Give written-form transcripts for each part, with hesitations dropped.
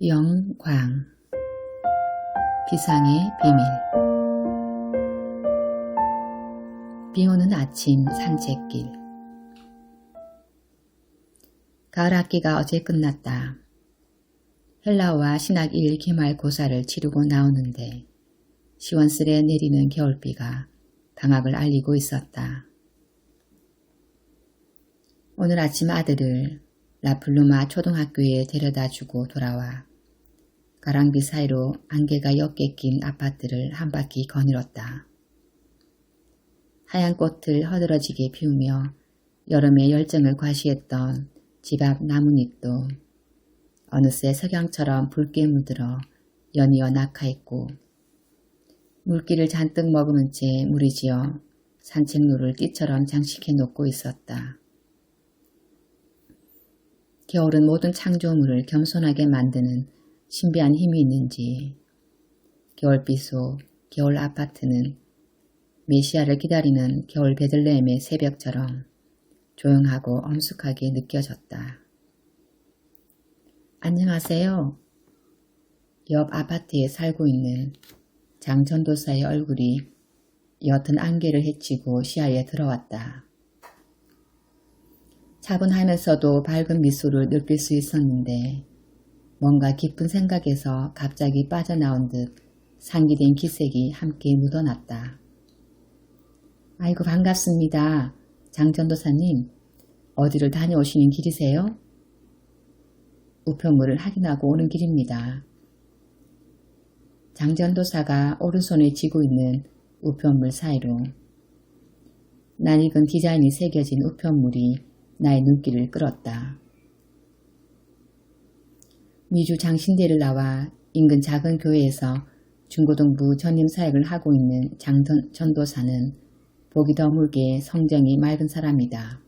영광 비상의 비밀 비오는 아침 산책길 가을 학기가 어제 끝났다. 헬라어와 신학 1 기말고사를 치르고 나오는데 시원스레 내리는 겨울비가 방학을 알리고 있었다. 오늘 아침 아들을 라플루마 초등학교에 데려다주고 돌아와 가랑비 사이로 안개가 옅게 낀 아파트를 한 바퀴 거닐었다. 하얀 꽃을 허드러지게 피우며 여름의 열정을 과시했던 집 앞 나뭇잎도 어느새 석양처럼 붉게 물들어 연이어 낙하했고 물기를 잔뜩 머금은 채 무리지어 산책로를 띠처럼 장식해 놓고 있었다. 겨울은 모든 창조물을 겸손하게 만드는 신비한 힘이 있는지 겨울비 속 겨울 아파트는 메시아를 기다리는 겨울 베들레헴의 새벽처럼 조용하고 엄숙하게 느껴졌다. 안녕하세요. 옆 아파트에 살고 있는 장 전도사의 얼굴이 옅은 안개를 헤치고 시야에 들어왔다. 차분하면서도 밝은 미소를 느낄 수 있었는데 뭔가 깊은 생각에서 갑자기 빠져나온 듯 상기된 기색이 함께 묻어났다. 아이고 반갑습니다. 장 전도사님, 어디를 다녀오시는 길이세요? 우편물을 확인하고 오는 길입니다. 장 전도사가 오른손에 쥐고 있는 우편물 사이로 낯익은 디자인이 새겨진 우편물이 나의 눈길을 끌었다. 미주 장신대를 나와 인근 작은 교회에서 중고등부 전임 사역을 하고 있는 장 전도사는 보기 드물게 성정이 맑은 사람이다.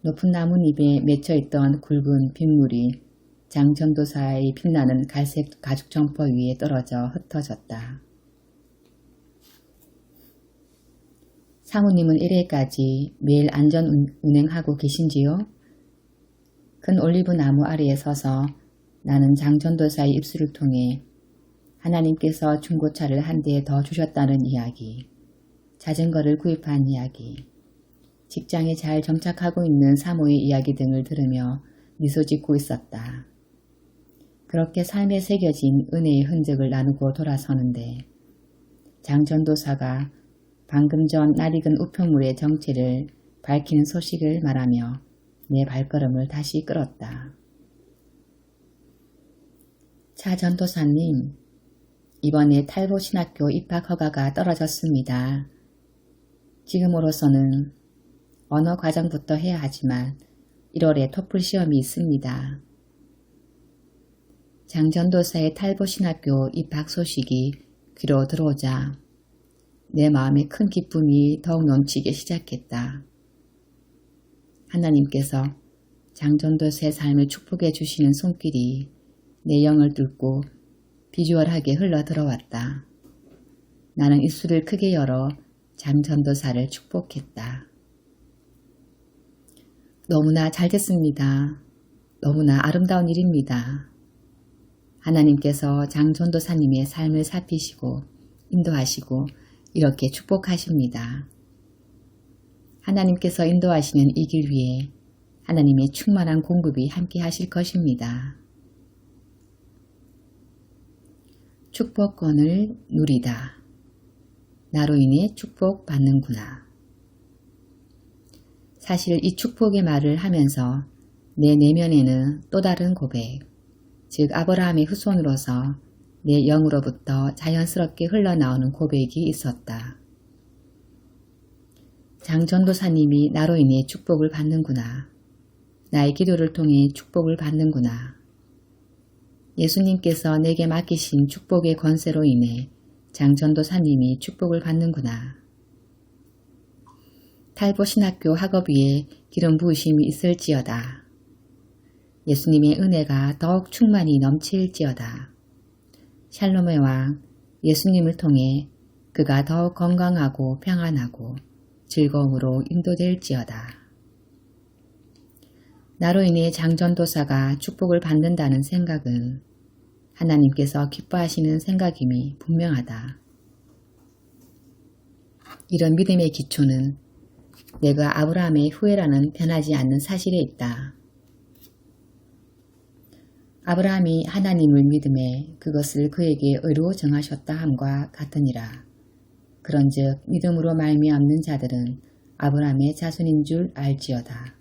높은 나뭇잎에 맺혀있던 굵은 빗물이 장 전도사의 빛나는 갈색 가죽 점퍼 위에 떨어져 흩어졌다. 사모님은 1회까지 매일 안전 운행하고 계신지요? 큰 올리브 나무 아래에 서서 나는 장 전도사의 입술을 통해 하나님께서 중고차를 한 대 더 주셨다는 이야기, 자전거를 구입한 이야기, 직장에 잘 정착하고 있는 사모의 이야기 등을 들으며 미소 짓고 있었다. 그렇게 삶에 새겨진 은혜의 흔적을 나누고 돌아서는데 장 전도사가 방금 전 낯익은 우편물의 정체를 밝히는 소식을 말하며 내 발걸음을 다시 끌었다. 차 전도사님, 이번에 탈보신학교 입학 허가가 떨어졌습니다. 지금으로서는 언어 과정부터 해야 하지만 1월에 토플 시험이 있습니다. 장 전도사의 탈보신학교 입학 소식이 귀로 들어오자 내 마음에 큰 기쁨이 더욱 넘치기 시작했다. 하나님께서 장 전도사의 삶을 축복해 주시는 손길이 내 영을 뚫고 비주얼하게 흘러 들어왔다. 나는 입술을 크게 열어 장 전도사를 축복했다. 너무나 잘 됐습니다. 너무나 아름다운 일입니다. 하나님께서 장 전도사님의 삶을 살피시고 인도하시고 이렇게 축복하십니다. 하나님께서 인도하시는 이 길 위에 하나님의 충만한 공급이 함께 하실 것입니다. 축복권을 누리다. 나로 인해 축복받는구나. 사실 이 축복의 말을 하면서 내 내면에는 또 다른 고백, 즉 아브라함의 후손으로서 내 영으로부터 자연스럽게 흘러나오는 고백이 있었다. 장 전도사님이 나로 인해 축복을 받는구나. 나의 기도를 통해 축복을 받는구나. 예수님께서 내게 맡기신 축복의 권세로 인해 장 전도사님이 축복을 받는구나. 탈보신학교 학업 위에 기름 부으심이 있을지어다. 예수님의 은혜가 더욱 충만히 넘칠지어다. 샬롬의 왕 예수님을 통해 그가 더욱 건강하고 평안하고 즐거움으로 인도될지어다. 나로 인해 장전도사가 축복을 받는다는 생각은 하나님께서 기뻐하시는 생각임이 분명하다. 이런 믿음의 기초는 내가 아브라함의 후예라는 변하지 않는 사실에 있다. 아브라함이 하나님을 믿음에 그것을 그에게 의로 정하셨다 함과 같으니라. 그런즉 믿음으로 말미암는 자들은 아브라함의 자손인 줄 알지어다.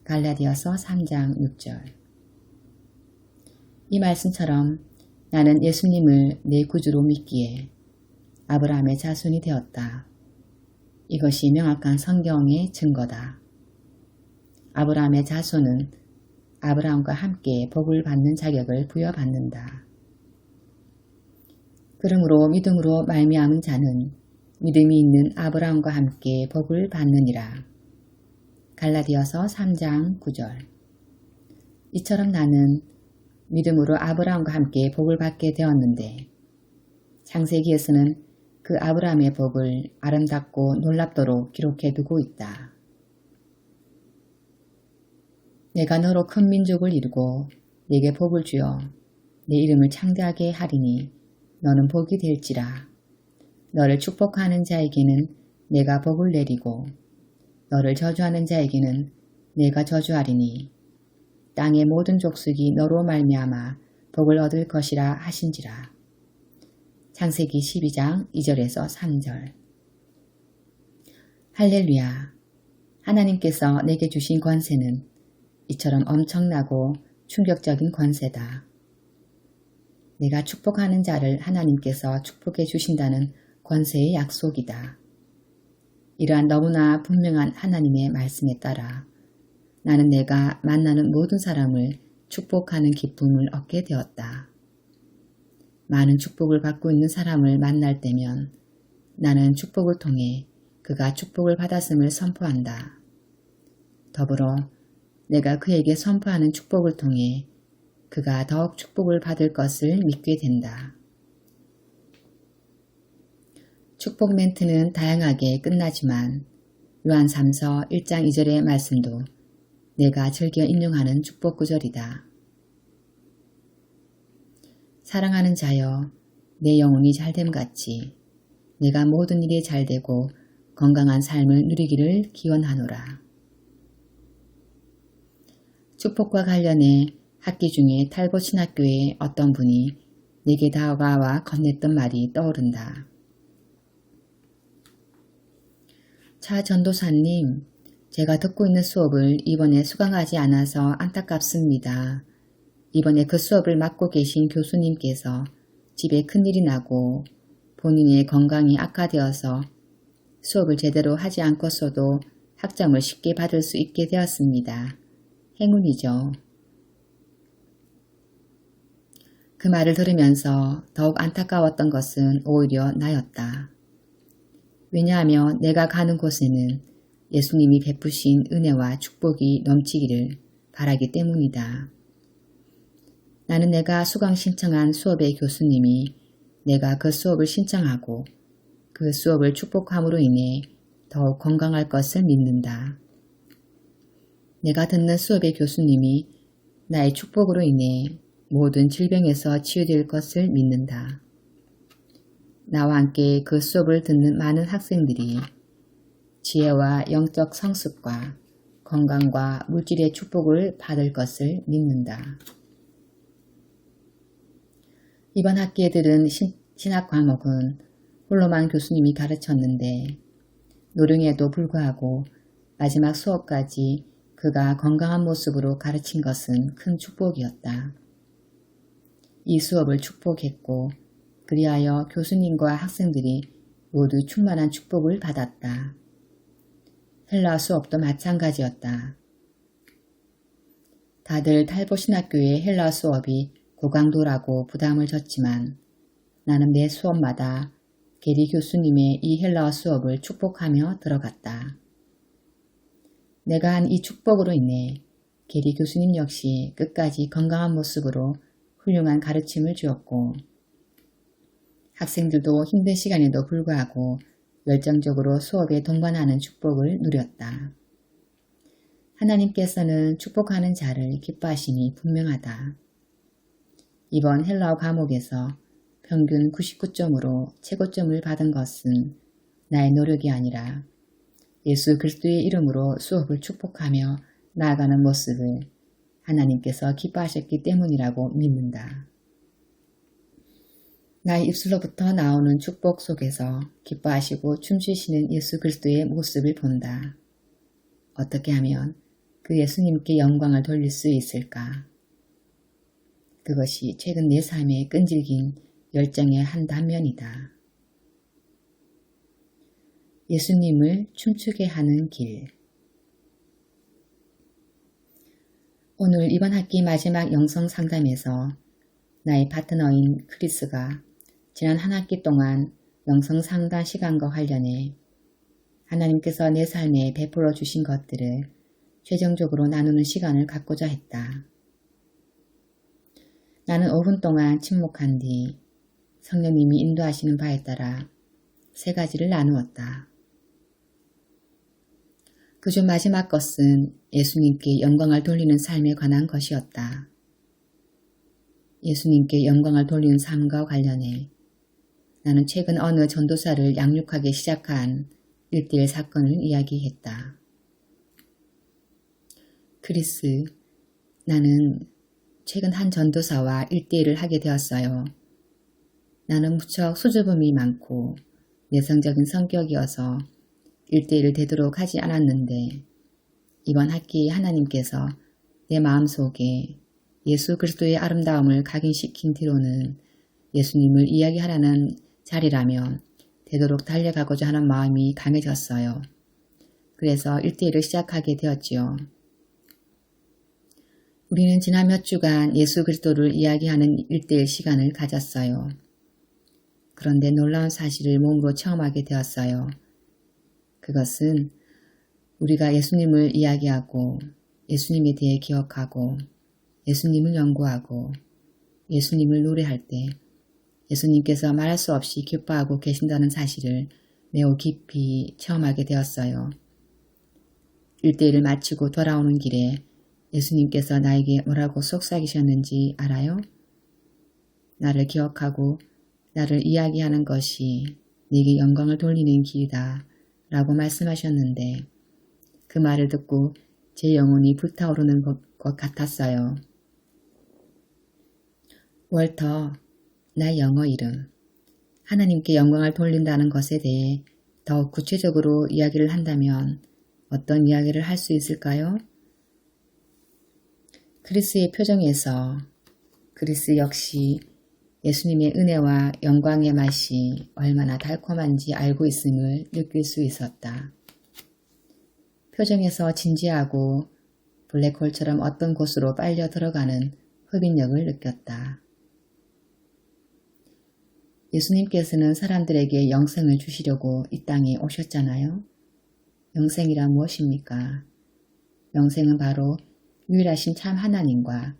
갈라디아서 3장 6절. 이 말씀처럼 나는 예수님을 내 구주로 믿기에 아브라함의 자손이 되었다. 이것이 명확한 성경의 증거다. 아브라함의 자손은 아브라함과 함께 복을 받는 자격을 부여받는다. 그러므로 믿음으로 말미암은 자는 믿음이 있는 아브라함과 함께 복을 받느니라. 갈라디아서 3장 9절. 이처럼 나는 믿음으로 아브라함과 함께 복을 받게 되었는데 창세기에서는 그 아브라함의 복을 아름답고 놀랍도록 기록해 두고 있다. 내가 너로 큰 민족을 이루고 네게 복을 주어 내 이름을 창대하게 하리니 너는 복이 될지라. 너를 축복하는 자에게는 내가 복을 내리고 너를 저주하는 자에게는 내가 저주하리니 땅의 모든 족속이 너로 말미암아 복을 얻을 것이라 하신지라. 창세기 12장 2절에서 3절. 할렐루야. 하나님께서 내게 주신 권세는 이처럼 엄청나고 충격적인 권세다. 내가 축복하는 자를 하나님께서 축복해 주신다는 권세의 약속이다. 이러한 너무나 분명한 하나님의 말씀에 따라 나는 내가 만나는 모든 사람을 축복하는 기쁨을 얻게 되었다. 많은 축복을 받고 있는 사람을 만날 때면 나는 축복을 통해 그가 축복을 받았음을 선포한다. 더불어 내가 그에게 선포하는 축복을 통해 그가 더욱 축복을 받을 것을 믿게 된다. 축복 멘트는 다양하게 끝나지만 요한 3서 1장 2절의 말씀도 내가 즐겨 인용하는 축복 구절이다. 사랑하는 자여, 내 영혼이 잘됨같이 내가 모든 일에 잘되고 건강한 삶을 누리기를 기원하노라. 축복과 관련해 학기 중에 탈보 신학교의 어떤 분이 내게 다가와 건넸던 말이 떠오른다. 차 전도사님, 제가 듣고 있는 수업을 이번에 수강하지 않아서 안타깝습니다. 이번에 그 수업을 맡고 계신 교수님께서 집에 큰일이 나고 본인의 건강이 악화되어서 수업을 제대로 하지 않고서도 학점을 쉽게 받을 수 있게 되었습니다. 행운이죠. 그 말을 들으면서 더욱 안타까웠던 것은 오히려 나였다. 왜냐하면 내가 가는 곳에는 예수님이 베푸신 은혜와 축복이 넘치기를 바라기 때문이다. 나는 내가 수강 신청한 수업의 교수님이 내가 그 수업을 신청하고 그 수업을 축복함으로 인해 더욱 건강할 것을 믿는다. 내가 듣는 수업의 교수님이 나의 축복으로 인해 모든 질병에서 치유될 것을 믿는다. 나와 함께 그 수업을 듣는 많은 학생들이 지혜와 영적 성숙과 건강과 물질의 축복을 받을 것을 믿는다. 이번 학기에 들은 신학 과목은 홀로만 교수님이 가르쳤는데 노령에도 불구하고 마지막 수업까지 그가 건강한 모습으로 가르친 것은 큰 축복이었다. 이 수업을 축복했고 그리하여 교수님과 학생들이 모두 충만한 축복을 받았다. 헬라 수업도 마찬가지였다. 다들 탈보신학교의 헬라 수업이 고강도라고 부담을 졌지만 나는 매 수업마다 게리 교수님의 이 헬라어 수업을 축복하며 들어갔다. 내가 한 이 축복으로 인해 게리 교수님 역시 끝까지 건강한 모습으로 훌륭한 가르침을 주었고 학생들도 힘든 시간에도 불구하고 열정적으로 수업에 동반하는 축복을 누렸다. 하나님께서는 축복하는 자를 기뻐하심이 분명하다. 이번 헬라어 과목에서 평균 99점으로 최고점을 받은 것은 나의 노력이 아니라 예수 그리스도의 이름으로 수업을 축복하며 나아가는 모습을 하나님께서 기뻐하셨기 때문이라고 믿는다. 나의 입술로부터 나오는 축복 속에서 기뻐하시고 춤추시는 예수 그리스도의 모습을 본다. 어떻게 하면 그 예수님께 영광을 돌릴 수 있을까? 그것이 최근 내 삶에 끈질긴 열정의 한 단면이다. 예수님을 춤추게 하는 길. 오늘 이번 학기 마지막 영성 상담에서 나의 파트너인 크리스가 지난 한 학기 동안 영성 상담 시간과 관련해 하나님께서 내 삶에 베풀어 주신 것들을 최종적으로 나누는 시간을 갖고자 했다. 나는 5분 동안 침묵한 뒤 성령님이 인도하시는 바에 따라 3가지를 나누었다. 그중 마지막 것은 예수님께 영광을 돌리는 삶에 관한 것이었다. 예수님께 영광을 돌리는 삶과 관련해 나는 최근 어느 전도사를 양육하기 시작한 1대1 사건을 이야기했다. 크리스, 나는 최근 한 전도사와 1대1을 하게 되었어요. 나는 무척 수줍음이 많고 내성적인 성격이어서 1대1을 되도록 하지 않았는데 이번 학기에 하나님께서 내 마음속에 예수 그리스도의 아름다움을 각인시킨 뒤로는 예수님을 이야기하라는 자리라면 되도록 달려가고자 하는 마음이 강해졌어요. 그래서 1대1을 시작하게 되었지요. 우리는 지난 몇 주간 예수 그리스도를 이야기하는 1대1 시간을 가졌어요. 그런데 놀라운 사실을 몸으로 체험하게 되었어요. 그것은 우리가 예수님을 이야기하고 예수님에 대해 기억하고 예수님을 연구하고 예수님을 노래할 때 예수님께서 말할 수 없이 기뻐하고 계신다는 사실을 매우 깊이 체험하게 되었어요. 1대1을 마치고 돌아오는 길에 예수님께서 나에게 뭐라고 속삭이셨는지 알아요? 나를 기억하고 나를 이야기하는 것이 네게 영광을 돌리는 길이다 라고 말씀하셨는데 그 말을 듣고 제 영혼이 불타오르는 것 같았어요. 월터, 나의 영어 이름. 하나님께 영광을 돌린다는 것에 대해 더욱 구체적으로 이야기를 한다면 어떤 이야기를 할 수 있을까요? 크리스의 표정에서 크리스 역시 예수님의 은혜와 영광의 맛이 얼마나 달콤한지 알고 있음을 느낄 수 있었다. 표정에서 진지하고 블랙홀처럼 어떤 곳으로 빨려 들어가는 흡인력을 느꼈다. 예수님께서는 사람들에게 영생을 주시려고 이 땅에 오셨잖아요. 영생이란 무엇입니까? 영생은 바로 유일하신 참 하나님과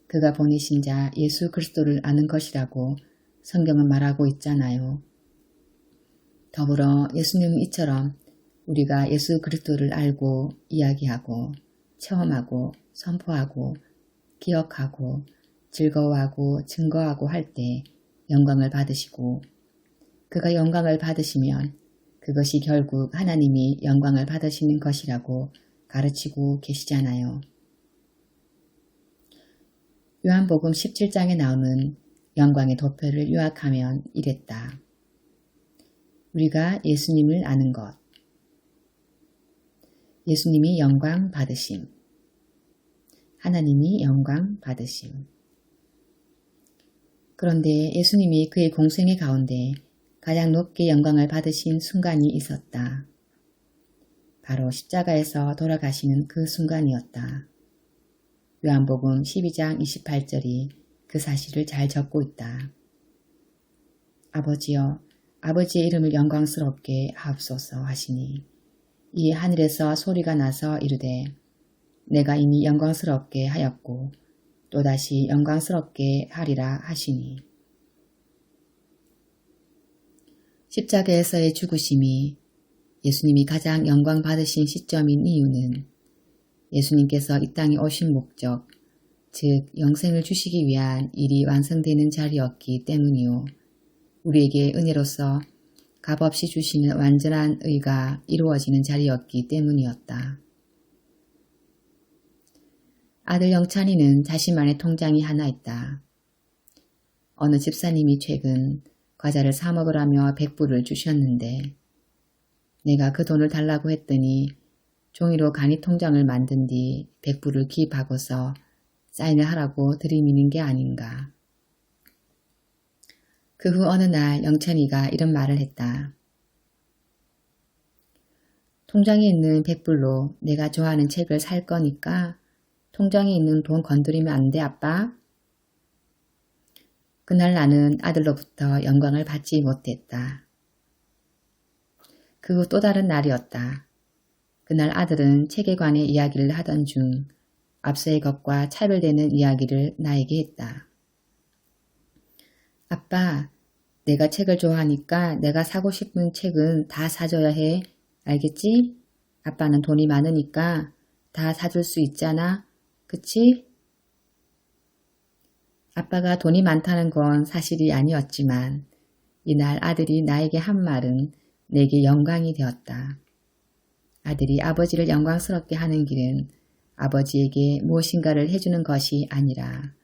그가 보내신 자 예수 그리스도를 아는 것이라고 성경은 말하고 있잖아요. 더불어 예수님은 이처럼 우리가 예수 그리스도를 알고 이야기하고 체험하고 선포하고 기억하고 즐거워하고 증거하고 할 때 영광을 받으시고 그가 영광을 받으시면 그것이 결국 하나님이 영광을 받으시는 것이라고 가르치고 계시잖아요. 요한복음 17장에 나오는 영광의 도표를 요약하면 이랬다. 우리가 예수님을 아는 것. 예수님이 영광 받으심. 하나님이 영광 받으심. 그런데 예수님이 그의 공생의 가운데 가장 높게 영광을 받으신 순간이 있었다. 바로 십자가에서 돌아가시는 그 순간이었다. 요한복음 12장 28절이 그 사실을 잘 적고 있다. 아버지여, 아버지의 이름을 영광스럽게 하옵소서 하시니 이에 하늘에서 소리가 나서 이르되 내가 이미 영광스럽게 하였고 또다시 영광스럽게 하리라 하시니. 십자가에서의 죽으심이 예수님이 가장 영광 받으신 시점인 이유는 예수님께서 이 땅에 오신 목적, 즉 영생을 주시기 위한 일이 완성되는 자리였기 때문이요. 우리에게 은혜로서 값없이 주시는 완전한 의가 이루어지는 자리였기 때문이었다. 아들 영찬이는 자신만의 통장이 하나 있다. 어느 집사님이 최근 과자를 사 먹으라며 100불을 주셨는데 내가 그 돈을 달라고 했더니 종이로 간이 통장을 만든 뒤 100불을 기입하고서 사인을 하라고 들이미는 게 아닌가. 그 후 어느 날 영찬이가 이런 말을 했다. 통장에 있는 100불로 내가 좋아하는 책을 살 거니까 통장에 있는 돈 건드리면 안 돼, 아빠? 그날 나는 아들로부터 영광을 받지 못했다. 그 후 또 다른 날이었다. 그날 아들은 책에 관해 이야기를 하던 중 앞서의 것과 차별되는 이야기를 나에게 했다. 아빠, 내가 책을 좋아하니까 내가 사고 싶은 책은 다 사줘야 해. 알겠지? 아빠는 돈이 많으니까 다 사줄 수 있잖아. 그치? 아빠가 돈이 많다는 건 사실이 아니었지만 이날 아들이 나에게 한 말은 내게 영광이 되었다. 아들이 아버지를 영광스럽게 하는 길은 아버지에게 무엇인가를 해주는 것이 아니라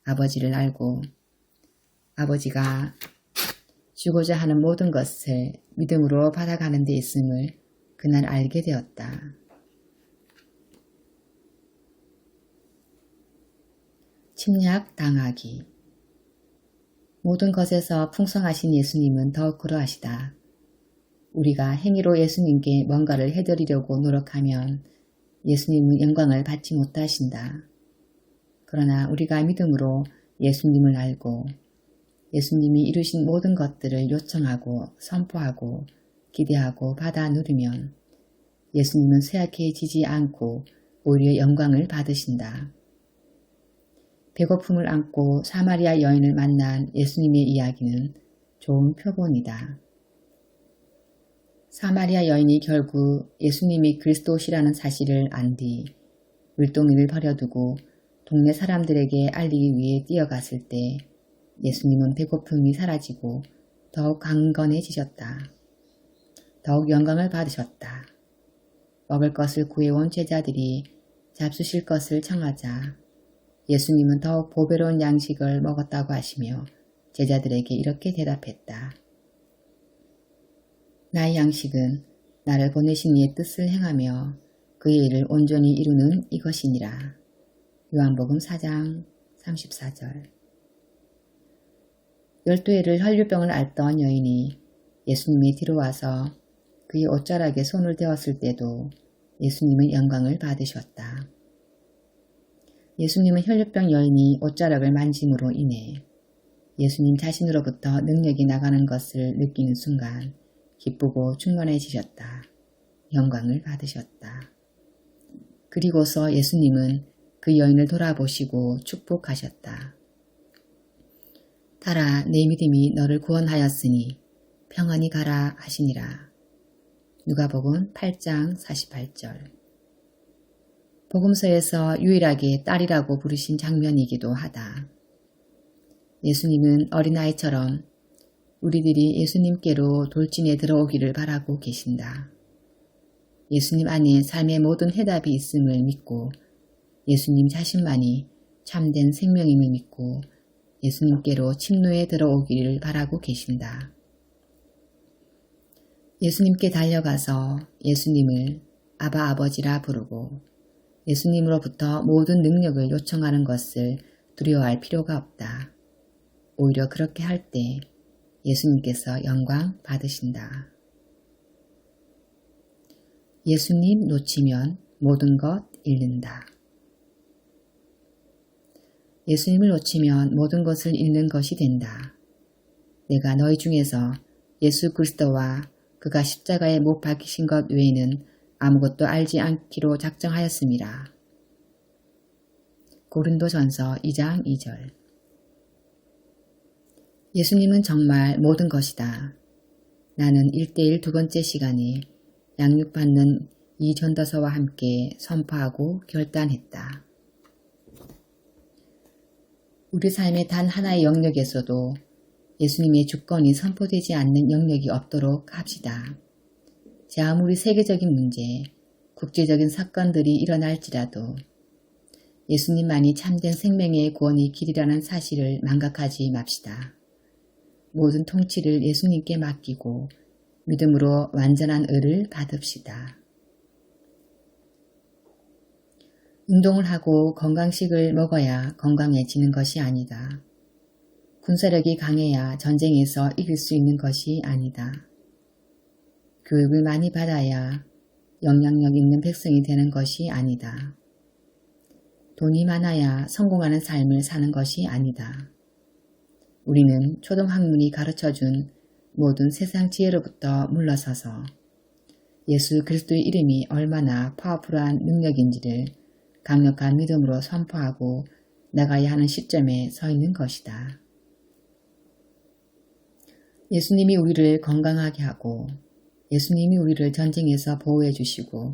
아버지를 알고 아버지가 주고자 하는 모든 것을 믿음으로 받아가는 데 있음을 그날 알게 되었다. 침략 당하기. 모든 것에서 풍성하신 예수님은 더욱 그러하시다. 우리가 행위로 예수님께 뭔가를 해드리려고 노력하면 예수님은 영광을 받지 못하신다. 그러나 우리가 믿음으로 예수님을 알고 예수님이 이루신 모든 것들을 요청하고 선포하고 기대하고 받아 누리면 예수님은 쇠약해지지 않고 오히려 영광을 받으신다. 배고픔을 안고 사마리아 여인을 만난 예수님의 이야기는 좋은 표본이다. 사마리아 여인이 결국 예수님이 그리스도시라는 사실을 안 뒤 물동이를 버려두고 동네 사람들에게 알리기 위해 뛰어갔을 때 예수님은 배고픔이 사라지고 더욱 강건해지셨다. 더욱 영광을 받으셨다. 먹을 것을 구해온 제자들이 잡수실 것을 청하자 예수님은 더욱 보배로운 양식을 먹었다고 하시며 제자들에게 이렇게 대답했다. 나의 양식은 나를 보내신 이의 뜻을 행하며 그의 일을 온전히 이루는 이것이니라. 요한복음 4장 34절. 12해를 혈류병을 앓던 여인이 예수님이 뒤로 와서 그의 옷자락에 손을 대었을 때도 예수님은 영광을 받으셨다. 예수님은 혈류병 여인이 옷자락을 만짐으로 인해 예수님 자신으로부터 능력이 나가는 것을 느끼는 순간 기쁘고 충만해지셨다. 영광을 받으셨다. 그리고서 예수님은 그 여인을 돌아보시고 축복하셨다. 딸아, 내 믿음이 너를 구원하였으니 평안히 가라 하시니라. 누가복음 8장 48절. 복음서에서 유일하게 딸이라고 부르신 장면이기도 하다. 예수님은 어린아이처럼 우리들이 예수님께로 돌진해 들어오기를 바라고 계신다. 예수님 안에 삶의 모든 해답이 있음을 믿고 예수님 자신만이 참된 생명임을 믿고 예수님께로 침노에 들어오기를 바라고 계신다. 예수님께 달려가서 예수님을 아바 아버지라 부르고 예수님으로부터 모든 능력을 요청하는 것을 두려워할 필요가 없다. 오히려 그렇게 할 때 예수님께서 영광 받으신다. 예수님 놓치면 모든 것 잃는다. 예수님을 놓치면 모든 것을 잃는 것이 된다. 내가 너희 중에서 예수 그리스도와 그가 십자가에 못 박히신 것 외에는 아무것도 알지 않기로 작정하였음이라. 고린도전서 2장 2절. 예수님은 정말 모든 것이다. 나는 1:1 두 번째 시간에 양육받는 이 전도서와 함께 선포하고 결단했다. 우리 삶의 단 하나의 영역에서도 예수님의 주권이 선포되지 않는 영역이 없도록 합시다. 제 아무리 세계적인 문제, 국제적인 사건들이 일어날지라도 예수님만이 참된 생명의 구원의 길이라는 사실을 망각하지 맙시다. 모든 통치를 예수님께 맡기고 믿음으로 완전한 의를 받읍시다. 운동을 하고 건강식을 먹어야 건강해지는 것이 아니다. 군사력이 강해야 전쟁에서 이길 수 있는 것이 아니다. 교육을 많이 받아야 영향력 있는 백성이 되는 것이 아니다. 돈이 많아야 성공하는 삶을 사는 것이 아니다. 우리는 초등학문이 가르쳐준 모든 세상 지혜로부터 물러서서 예수 그리스도의 이름이 얼마나 파워풀한 능력인지를 강력한 믿음으로 선포하고 나가야 하는 시점에 서 있는 것이다. 예수님이 우리를 건강하게 하고 예수님이 우리를 전쟁에서 보호해 주시고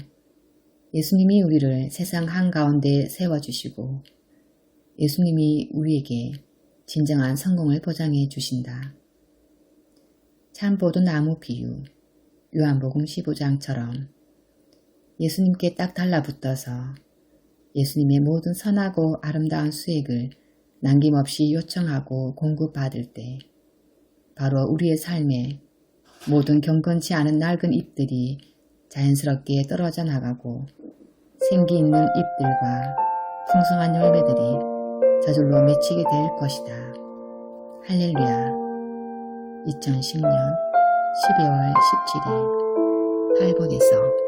예수님이 우리를 세상 한가운데 세워주시고 예수님이 우리에게 진정한 성공을 보장해 주신다. 참보도나무 비유, 요한복음 15장처럼 예수님께 딱 달라붙어서 예수님의 모든 선하고 아름다운 수액을 남김없이 요청하고 공급받을 때 바로 우리의 삶에 모든 경건치 않은 낡은 잎들이 자연스럽게 떨어져 나가고 생기 있는 잎들과 풍성한 열매들이 저절로 맺히게 될 것이다. 할렐루야. 2010년 12월 17일 팔복에서